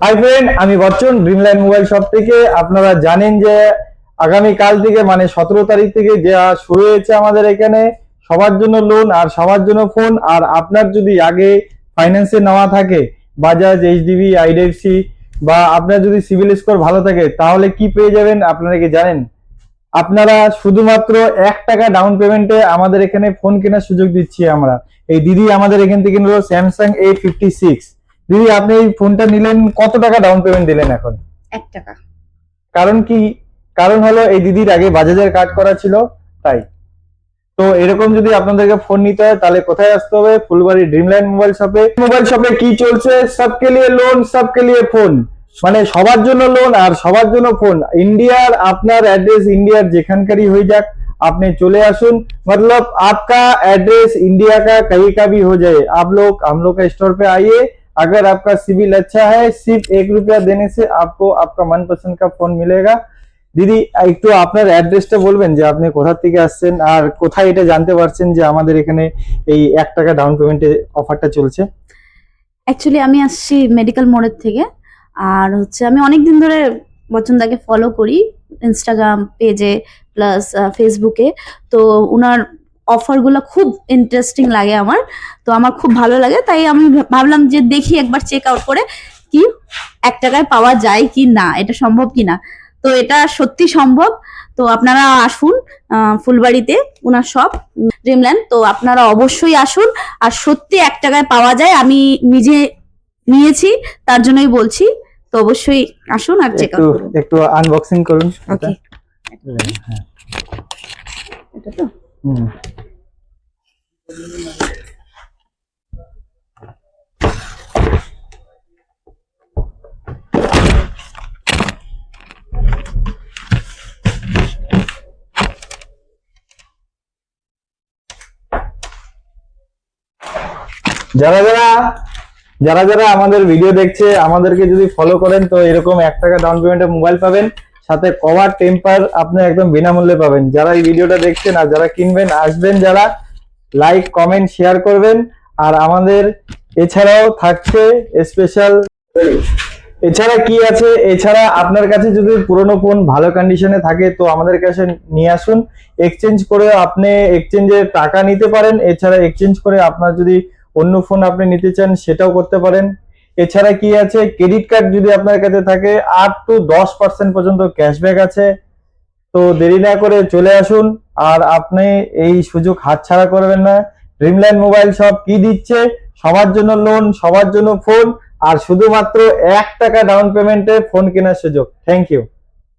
Hi friend, আমি Bachchan Dreamland mobile shop থেকে। আপনারা জানেন যে আগামী কাল থেকে মানে 17 তারিখ থেকে যা শুরু হয়েছে আমাদের এখানে সবার জন্য লোন আর সবার জন্য ফোন। আর আপনার যদি আগে ফাইন্যান্সে নেওয়া থাকে বাজাজ, এইচডিবি, আইডিএফসি বা আপনার যদি সিভিল স্কোর ভালো থাকে তাহলে কি পেয়ে যাবেন আপনারা কি জানেন? আপনারা শুধুমাত্র 1 টাকা ডাউন পেমেন্টে আমাদের এখানে ফোন কেনার সুযোগ দিচ্ছি আমরা। এই দিদি আমাদের এখান থেকে নিল স্যামসাং A56। দিদি, আপনি এই ফোনটা নিলেন, কত টাকা ডাউন পেমেন্ট দিলেন এখন? 1 টাকা। কারণ কি? কারণ হলো এই দিদির আগে বাজাজের কার্ড করা ছিল, তাই। তো এরকম যদি আপনাদেরকে ফোন নিতে হয় তাহলে কোথায় আসতে হবে? ফুলবাড়ি ড্রিমল্যান্ড মোবাইল শপে। মোবাইল শপে কি চলছে? সবকে লিয়ে লোন, সবকে লিয়ে ফোন, মানে সবার জন্য লোন আর সবার জন্য ফোন। इंडियार আপনার অ্যাড্রেস इंडियार যেখানকারই হয়ে যাক, আপনি চলে আসুন। मतलब आपका एड्रेस इंडिया का कहीं का भी हो जाए, आप लोग हम लोग का स्टोर पे आइए। अगर आपका सिविल अच्छा है, सिर्फ 1 रुपया देने से आपको आपका मनपसंद का फोन मिलेगा। দিদি, একটু আপনার অ্যাড্রেসটা বলবেন যে আপনি কোথা থেকে আসছেন আর কোথায় এটা জানতে পারছেন যে আমাদের এখানে এই 1 টাকা ডাউন পেমেন্টে অফারটা চলছে? অ্যাকচুয়ালি আমি আসছি মেডিকেল মোড়ের থেকে। আর হচ্ছে আমি অনেক দিন ধরে বচ্চনদাকে ফলো করি ইনস্টাগ্রাম পেজে প্লাস ফেসবুকে। তো ওনার অফারগুলো খুব ইন্টারেস্টিং লাগে আমার, তো আমার খুব ভালো লাগে। তাই আমি ভাবলাম যে দেখি একবার চেক আউট করে কি 1 টাকায় পাওয়া যায় কি না, এটা সম্ভব কি না। তো এটা সত্যি সম্ভব। তো আপনারা আসুন ফুলবাড়িতে ওনার শপ ড্রিমল্যান্ড। তো আপনারা অবশ্যই আসুন। আর সত্যি 1 টাকায় পাওয়া যায়, আমি নিজে নিয়েছি তার জন্যই বলছি। তো অবশ্যই আসুন আর চেক একটু আউট করুন। একটু আনবক্সিং করুন। ওকে, হ্যাঁ। এটা তো হুম। যারা যারা যারা যারা আমাদের ভিডিও দেখছে, আমাদেরকে যদি ফলো করেন তো এরকম 1 টাকা ডাউন পেমেন্টে মোবাইল পাবেন, সাথে কভার টেম্পার আপনি একদম বিনামূল্যে পাবেন। যারা এই ভিডিওটা দেখছেন আর যারা কিনবেন আসবেন, যারা লাইক কমেন্ট শেয়ার করবেন। আর আমাদের এছাড়াও থাকছে স্পেশাল। এছাড়া কি আছে? এছাড়া আপনার কাছে যদি পুরনো ফোন ভালো কন্ডিশনে থাকে তো আমাদের কাছে নিয়ে আসুন। এক্সচেঞ্জ করে আপনি এক্সচেঞ্জের টাকা নিতে পারেন। এছাড়া এক্সচেঞ্জ করে আপনার যদি অন্য ফোন আপনি নিতে চান সেটাও করতে পারেন। এছাড়া কি আছে? ক্রেডিট কার্ড যদি আপনার কাছে থাকে আপ টু 10% পর্যন্ত ক্যাশব্যাক আছে। তো দেরি না করে চলে আসুন আর আপনি এই সুযোগ হাতছাড়া করবেন না। ড্রিমল্যান্ড মোবাইল শপ কি দিচ্ছে? সবার জন্য লোন, সবার জন্য ফোন আর শুধুমাত্র 1 টাকা ডাউন পেমেন্টে ফোন কেনার সুযোগ। Thank you.